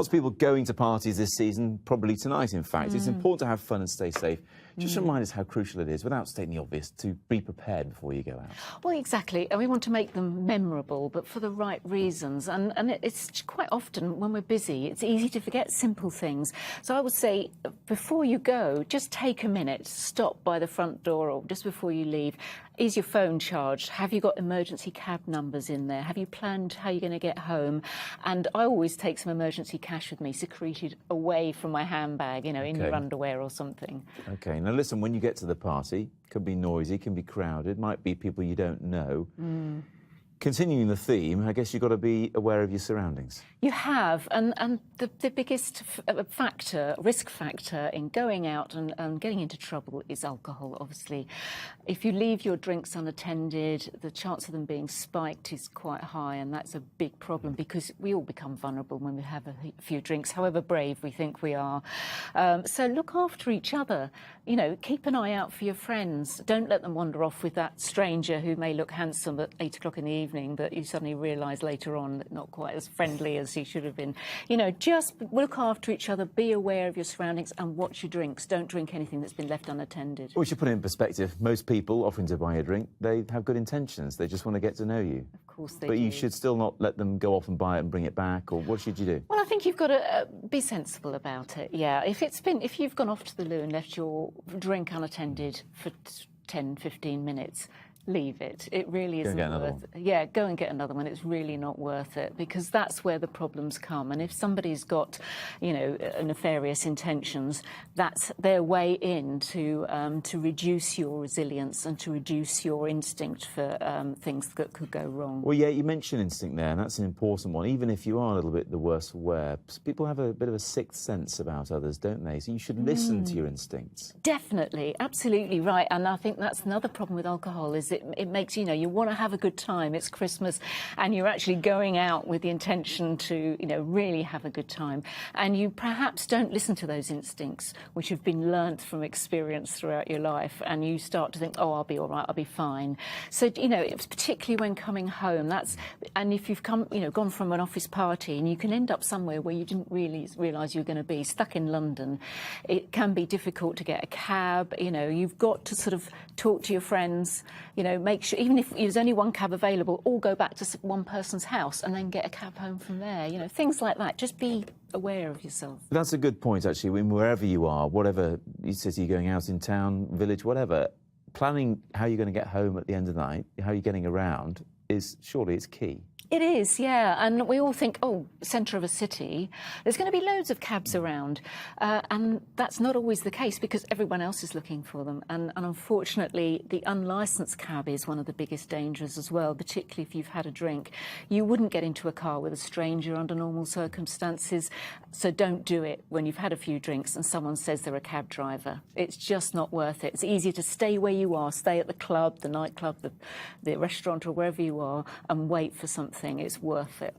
Lots of people going to parties this season, probably tonight, in fact. It's important to have fun and stay safe. Just remind us how crucial it is, without stating the obvious, to be prepared before you go out. Well, exactly. And we want to make them memorable, but for the right reasons. And it's quite often, when we're busy, it's easy to forget simple things. So I would say, before you go, just take a minute, stop by the front door or just before you leave. Is your phone charged? Have you got emergency cab numbers in there? Have you planned how you're going to get home? And I always take some emergency cash with me, secreted away from my handbag, you know, in your underwear or something. OK. Now, listen, when you get to the party, it can be noisy, can be crowded, might be people you don't know. Continuing the theme, I guess you've got to be aware of your surroundings. You have, and the biggest risk factor in going out and getting into trouble is alcohol, obviously. If you leave your drinks unattended, the chance of them being spiked is quite high, and that's a big problem because we all become vulnerable when we have a few drinks, however brave we think we are. So look after each other, you know, keep an eye out for your friends. Don't let them wander off with that stranger who may look handsome at 8 o'clock in the evening, but you suddenly realise later on that not quite as friendly as he should have been. You know, just look after each other, be aware of your surroundings and watch your drinks. Don't drink anything that's been left unattended. We should put it in perspective. Most people offering to buy a drink, they have good intentions. They just want to get to know you. Of course they do. But you do. should still not let them go off and buy it and bring it back, or what should you do? Well, I think you've got to be sensible about it, yeah. If you've gone off to the loo and left your drink unattended for 10, 15 minutes, leave it. It really isn't worth it. Yeah, go and get another one. It's really not worth it because that's where the problems come. And if somebody's got, you know, nefarious intentions, that's their way in to reduce your resilience and to reduce your instinct for things that could go wrong. Well, yeah, you mentioned instinct there, and that's an important one. Even if you are a little bit the worse for wear, people have a bit of a sixth sense about others, don't they? So you should listen to your instincts. Definitely, absolutely right. And I think that's another problem with alcohol is it makes, you know, you want to have a good time. It's Christmas and you're actually going out with the intention to, you know, really have a good time. And you perhaps don't listen to those instincts, which have been learnt from experience throughout your life. And you start to think, oh, I'll be all right, I'll be fine. So, you know, it's particularly when coming home, and if you've gone from an office party and you can end up somewhere where you didn't really realise you were going to be, stuck in London, it can be difficult to get a cab. You know, you've got to sort of talk to your friends, you know, make sure, even if there's only one cab available, all go back to one person's house and then get a cab home from there. You know, things like that. Just be aware of yourself. That's a good point, actually. Wherever you are, whatever city you're going out in, town, village, whatever, planning how you're going to get home at the end of the night, how you're getting around, surely it's key. It is, yeah. And we all think, oh, centre of a city, there's going to be loads of cabs around. And that's not always the case because everyone else is looking for them. And unfortunately, the unlicensed cab is one of the biggest dangers as well, particularly if you've had a drink. You wouldn't get into a car with a stranger under normal circumstances. So don't do it when you've had a few drinks and someone says they're a cab driver. It's just not worth it. It's easier to stay where you are, stay at the club, the nightclub, the restaurant or wherever you are and wait for something. It's worth it.